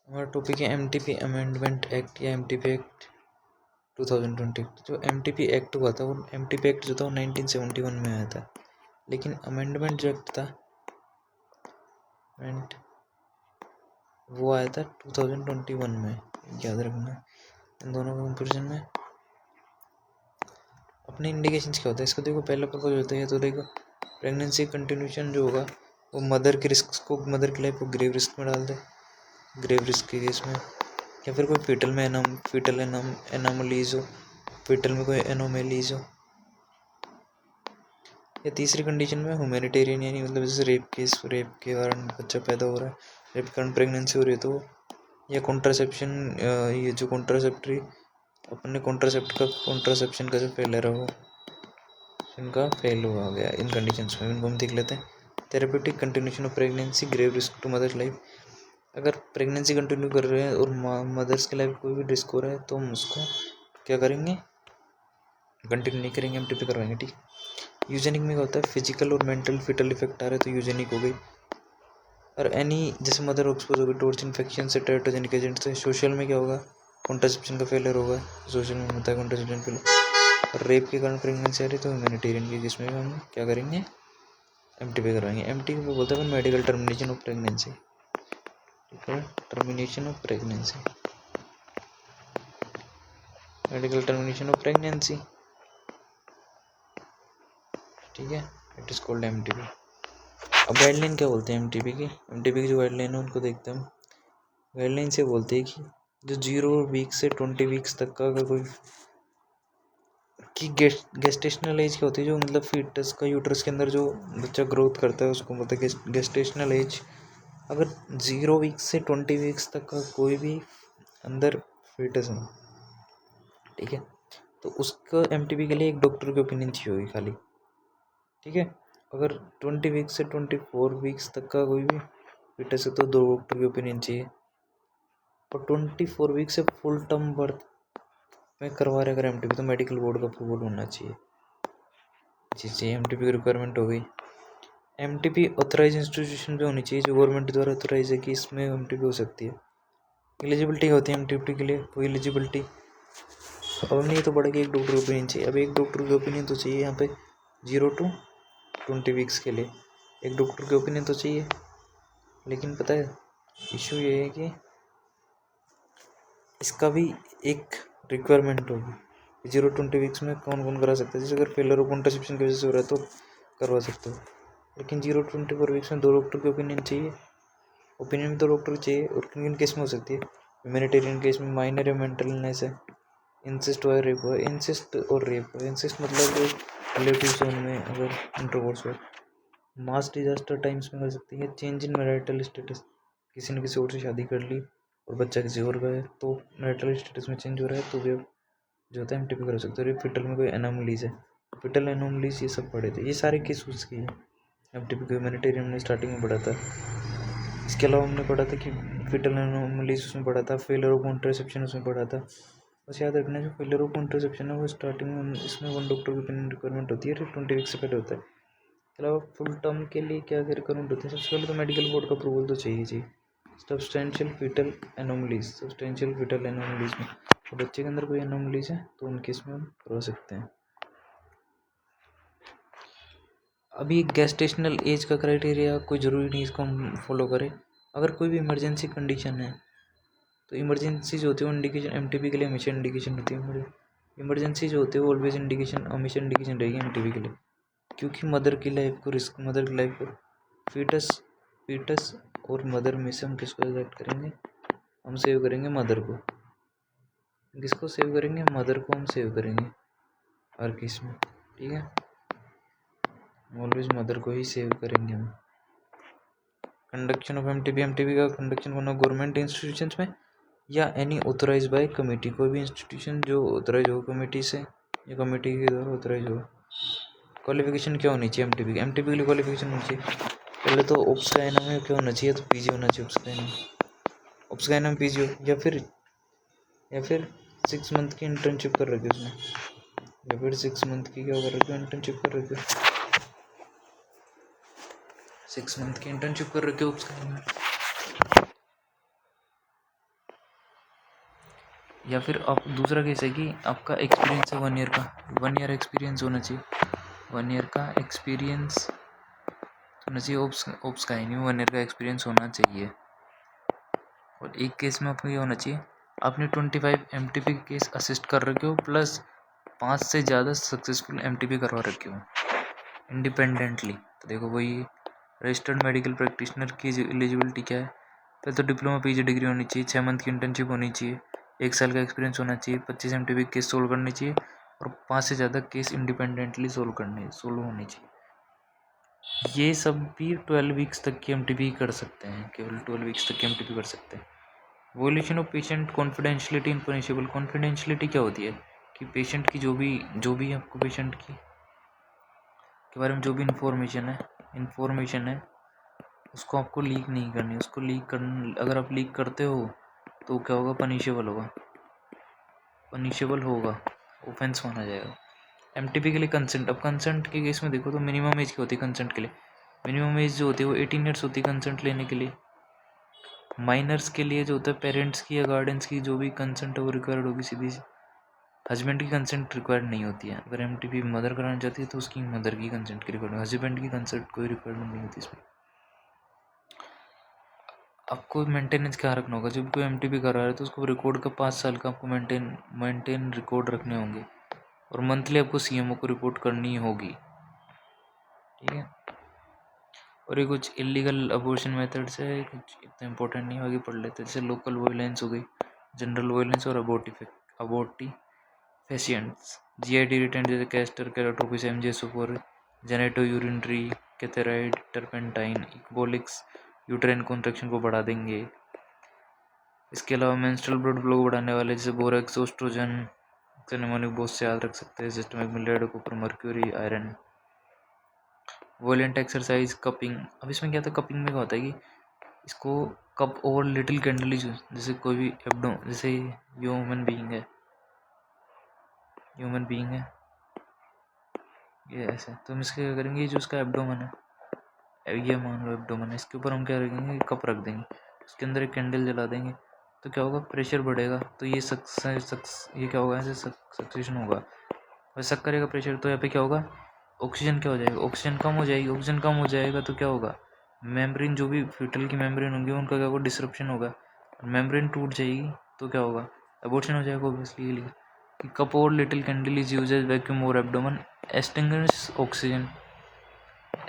हमारा टॉपिक है MTP amendment act या एमटीपी एक्ट 2020। जो एमटीपी एक्ट हुआ था, वो एमटीपी एक्ट जो था वो 1971 में आया था, लेकिन अमेंडमेंट जो एक्ट था वो आया था 2021 में। याद रखना इन दोनों का कंपेरिजन में अपने इंडिकेशंस क्या होता है। इसको देखो, पहला पर्पज होता है तो देखो प्रेगनेंसी कंटिन्यूशन जो होगा वो मदर की लाइफ को ग्रेव रिस्क में डाल दे, ग्रेव रिस्क के केस में, या फिर कोई फीटल एनामलीज हो, फीटल में कोई एनोमेलीज हो, या तीसरी कंडीशन में ह्यूमैनिटेरियन, यानी मतलब जैसे रेप के कारण बच्चा पैदा हो रहा है, रेप के कारण प्रेगनेंसी हो रही है तो, या कॉन्ट्रासेप्शन, ये जो कॉन्ट्रासेप्शन का जो फेलियर है वो इनका फेल हुआ गया। इन कंडीशंस में इनको हम देख लेते हैं। Therapeutic continuation of pregnancy, grave risk to mother life. अगर प्रेगनेंसी कंटिन्यू कर रहे हैं और मदर्स की लाइफ कोई भी रिस्क हो रहा है तो हम उसको क्या करेंगे, कंटिन्यू नहीं करेंगे, एमटीपी करवाएंगे। ठीक। यूजेनिक में क्या होता है, फिजिकल और मेंटल फिटल इफेक्ट आ रहे हैं तो यूजेनिक हो गई। और एनी जैसे मदर एक्सपोज होगी टॉर्च इन्फेक्शन से, टेराटोजेनिक एजेंट से। सोशल में क्या होगा, कॉन्ट्रासेप्शन का फेलियर होगा, सोशल में होता है कॉन्ट्रासेप्शन फेलियर। और रेप के कारण प्रेगनेंसी आ रही है तो ह्यूमैनिटेरियन के केस में हम क्या करेंगे, एमटीपी करवाएंगे। एमटीपी को बोलते हैं medical termination of pregnancy, termination of pregnancy, medical termination of pregnancy. ठीक है, इट इज कॉल्ड एमटीपी। अब गाइडलाइन क्या बोलते हैं एमटीपी की जो गाइडलाइन है उनको देखते हैं हम। गाइडलाइन से बोलते हैं कि जो 0 वीक से 20 वीक्स तक का अगर कोई की गेस्टेशनल एज क्या होती है, जो मतलब फीटस का यूट्रस के अंदर जो बच्चा ग्रोथ करता है उसको बोलते हैं गेस्टेशनल एज। अगर 0 वीक्स से 20 वीक्स तक का कोई भी अंदर फीटस है, ठीक है, तो उसका एमटीपी के लिए एक डॉक्टर की ओपिनियन चाहिए होगी खाली। ठीक है, अगर 20 वीक्स से 24 वीक्स तक का कोई भी फीटस है तो 2 डॉक्टर की ओपिनियन चाहिए। और 24 वीक से फुल टर्म बर्थ में करवा रहे अगर एमटीपी तो मेडिकल बोर्ड का अप्रूवल होना चाहिए। जी, एमटीपी की रिक्वायरमेंट हो गई। एमटीपी ऑथराइज इंस्टीट्यूशन पे होनी चाहिए, जो गवर्नमेंट द्वारा ऑथराइज है कि इसमें एमटीपी हो सकती है। एलिजिबिलिटी होती है एमटीपी के लिए, कोई एलिजिबिलिटी अब नहीं तो बढ़ेगी, एक डॉक्टर की ओपिनियन चाहिए। अब एक डॉक्टर की ओपिनियन तो चाहिए यहाँ पे 0 to 20 वीक्स के लिए एक डॉक्टर की ओपिनियन तो चाहिए। लेकिन पता है इशू ये है कि इसका भी एक रिक्वायरमेंट होगी। 0 to 20 वीक्स में कौन कौन करा सकता है, जैसे अगर फेलर ऑफ कॉन्ट्रासेप्शन की वजह से हो रहा है तो करवा सकते हो। लेकिन 0 to 24 वीक्स में 2 डॉक्टर की ओपिनियन चाहिए। ओपिनियन में 2 डॉक्टर चाहिए। और किन किन केस में हो सकती है, ह्यूमैनिटेरियन केस में, माइनर या मेंटल इलनेस है, इंसिस्ट और रेप हो, इंसिस्ट और रेप हो। इंसिस्ट मतलब जो रिलेटिव जोन में अगर इंटरकोर्स हो। मास डिजास्टर टाइम्स में कर सकती है। चेंज इन मैरिटल स्टेटस, किसी ने किसी और से शादी कर ली और बच्चा किसी और का है तो मैरिटल स्टेटस में चेंज हो रहा है तो भी जो होता है एमटीपी कर सकते हो। फिटल में कोई एनोमलीज है, फिटल एनोमलीज, ये सब पढ़े थे, ये सारे केस उसके हैं। एमटीपी को ह्यूमैनिटेरियन में स्टार्टिंग में पढ़ा था। इसके अलावा हमने पढ़ा था कि फिटल एनोमलीज उसमें पढ़ा था, फेलियर ऑफ कॉन्ट्रासेप्शन उसमें पढ़ा था। बस याद रखना, जो फेलियर ऑफ कॉन्ट्रासेप्शन है वो स्टार्टिंग में इसमें 1 डॉक्टर की ओपिनियन रिक्वायरमेंट होती है, 20 वीक से पहले होता है। इसके अलावा फुल टर्म के लिए क्या रिक्वायरमेंट होती है, सबसे पहले तो मेडिकल बोर्ड का अप्रूवल तो चाहिए। सब्सटेंशियल फीटल एनोमलीज में तो बच्चे के अंदर कोई एनोमलीज है तो उनके इसमें हम करवा सकते हैं। अभी गेस्टेशनल एज का क्राइटेरिया कोई ज़रूरी नहीं इसको हम फॉलो करें। अगर कोई भी इमरजेंसी कंडीशन है तो इमरजेंसी जो होती है वो इंडिकेशन एमटीपी के लिए हमेशा इंडिकेशन होती है। इमरजेंसी जो होती है वो ऑलवेज इंडिकेशन हमेशा इंडिकेशन रहेगी एमटीपी के लिए, क्योंकि मदर की लाइफ को फीटस और मदर में से हम किसको सेलेक्ट करेंगे, हम सेव करेंगे मदर को। किसको सेव करेंगे, मदर को हम सेव करेंगे हर केस में। ठीक है, ऑलवेज मदर को ही सेव करेंगे हम। कंडक्शन ऑफ एमटीपी का कंडक्शन करना गवर्नमेंट इंस्टीट्यूशंस में या एनी ऑथराइज बाय कमेटी, कोई भी इंस्टीट्यूशन जो ऑथराइज हो कमेटी से या कमेटी के द्वारा ऑथराइज हो। क्वालिफिकेशन क्या होनी चाहिए एमटीपी के लिए क्वालिफिकेशन होनी चाहिए, पहले तो ओप्स का एनएम क्या होना चाहिए, तो पीजी होना चाहिए। ओप्स का एनएम पीजी हो, या फिर 6 मंथ की इंटर्नशिप कर रखी उसने, या फिर 6 मंथ की क्या कर रखी हो, इंटर्नशिप कर रखी हो, 6 मंथ की इंटर्नशिप कर रखी हो उसका। या फिर आप दूसरा केस है कि आपका एक्सपीरियंस है 1 ईयर का, 1 ईयर एक्सपीरियंस होना चाहिए, 1 ईयर का एक्सपीरियंस होना चाहिए। ओप्स का ही नहीं, 1 ईयर का एक्सपीरियंस होना चाहिए। और एक केस में आपको ये होना चाहिए आपने 25 MTP केस असिस्ट कर रखे हो प्लस 5 से ज़्यादा सक्सेसफुल MTP करवा रखे हो इंडिपेंडेंटली। तो देखो वही रजिस्टर्ड मेडिकल प्रैक्टिशनर की एलिजिबिलिटी क्या है, फिर तो डिप्लोमा PG डिग्री होनी चाहिए, 6 मंथ की इंटर्नशिप होनी चाहिए, 1 साल का एक्सपीरियंस होना चाहिए, 25 MTP केस सोल्व करने चाहिए और 5 से ज़्यादा केस इंडिपेंडेंटली सोल्व होने चाहिए। ये सब भी 12 वीक्स तक की MTP कर सकते हैं, केवल 12 वीक्स तक की MTP कर सकते हैं। वोल्यूशन of patient confidentiality in punishable. Confidentiality क्या होती है कि पेशेंट की जो भी आपको पेशेंट की के बारे में जो भी इन्फॉर्मेशन है उसको आपको लीक नहीं करनी। उसको अगर आप लीक करते हो तो क्या होगा, पनिशेबल होगा, ऑफेंस माना जाएगा। MTP के लिए कंसेंट। अब कंसेंट के केस में देखो तो मिनिमम एज की होती है कंसेंट के लिए, मिनिमम एज जो होती है वो 18 ईयर्स होती है कंसेंट लेने के लिए। माइनर्स के लिए जो होता है पेरेंट्स की या गार्डियंस की जो भी कंसेंट है वो रिक्वायर्ड होगी सीधी सी। हस्बैंड की कंसेंट रिक्वायर्ड नहीं होती है। अगर MTP मदर कराना चाहती है तो उसकी मदर की कंसेंट की रिक्वायर्ड, हस्बैंड की कंसेंट कोई रिक्वायरमेंट नहीं होती इसमें। आपको मेंटेनेंस क्या रखना होगा, जब कोई MTP कर रहा है तो उसको रिकॉर्ड का 5 साल का आपको मेंटेन रिकॉर्ड रखने होंगे और मंथली आपको CMO को रिपोर्ट करनी होगी, ठीक है। और ये कुछ इलीगल अबॉर्शन मेथड्स है, कुछ इतना इंपॉर्टेंट नहीं, आगे पढ़ लेते हैं। जैसे लोकल वायलेंस हो गई, जनरल वायलेंस और अबॉर्टिफेशिएंट्स, GIT रिटेंट जैसे कैस्टर, केराटोपिस, MGSO4, genito urinary, cantharides, turpentine, ecbolics uterine contraction को बढ़ा देंगे। इसके अलावा मेंस्ट्रुअल ब्लड फ्लो बढ़ाने वाले जैसे बोरेक्स, ओस्ट्रोजन, निमोनिक बहुत से याद रख सकते हैं, systemic millet, copper, mercury, iron. वॉलेंट exercise, cupping. अब इसमें क्या था, कपिंग में क्या होता है कि इसको कप और लिटिल कैंडल, जैसे कोई भी जैसे ह्यूमन बीइंग है ये ऐसे, तो हम इसके क्या करेंगे, जो उसका एब्डोमेन है, ये मान लो एब्डोमेन है, इसके ऊपर हम क्या रखेंगे, कप रख देंगे, उसके अंदर एक कैंडल जला देंगे, तो क्या होगा, प्रेशर बढ़ेगा, तो ये ये क्या होगा, ऐसे सक्सेशन होगा, और शक करेगा प्रेशर, तो यहाँ पे क्या होगा, ऑक्सीजन क्या हो जाएगा, ऑक्सीजन कम हो जाएगी, ऑक्सीजन कम हो जाएगा तो क्या होगा, मेम्ब्रेन जो भी फीटल की मेम्ब्रेन होंगी उनका क्या होगा, डिसरप्शन होगा, मेम्ब्रेन टूट जाएगी तो क्या होगा, एबॉर्शन हो जाएगा ऑब्वियसली। कप और little candle is use as vacuum और एब्डोमेन एक्सटिंग्विश ऑक्सीजन।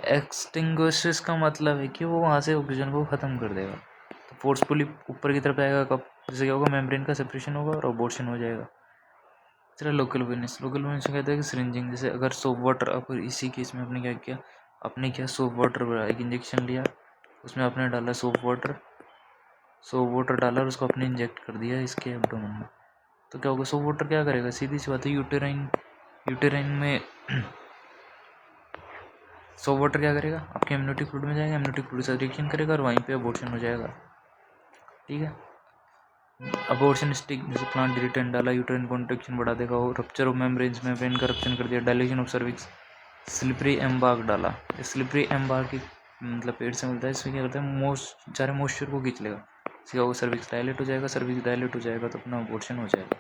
एक्सटिंग्विश का मतलब है कि वो वहाँ से ऑक्सीजन को ख़त्म कर देगा, तो फोर्सफुली ऊपर की तरफ आएगा कप, जिससे क्या होगा, मेम्ब्रेन का सेपरेशन होगा और एबॉर्शन हो जाएगा। चलो लोकल वेनेस कहते हैं कि सिरिंजिंग, जैसे अगर सोप वाटर, अब इसी केस में आपने क्या सोप वाटर एक इंजेक्शन लिया, उसमें आपने डाला सोप वाटर डाला और उसको आपने इंजेक्ट कर दिया इसके एब्डोमेन में, तो क्या होगा, सोप वाटर क्या करेगा, सीधी सी बात है, यूटेराइन में सोप वाटर क्या करेगा, आपके एमनियोटिक फ्लूइड में जाएगा, एमनियोटिक फ्लूइड से रिएक्शन करेगा और वहीं पे अबॉर्शन हो जाएगा, ठीक है। अबॉर्शन स्टिक, जैसे प्लांट डिलिटेंट डाला, यूटेराइन कॉन्ट्रैक्शन बढ़ा देगा, और रप्चर ऑफ मेम्ब्रेन्स, मेम्ब्रेन का रप्चर कर दिया, dilation of cervix, slippery embark डाला, स्लिपरी एम्बार्क की मतलब पेड़ से मिलता है, इसमें क्या करता है, सारे मॉइस्चर को खींच लेगा, इसका वो सर्विक्स डायलेट हो जाएगा, सर्विक्स डायलेट हो जाएगा तो अपना अबॉर्शन हो जाएगा,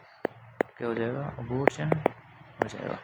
क्या हो जाएगा, अबॉर्शन हो जाएगा।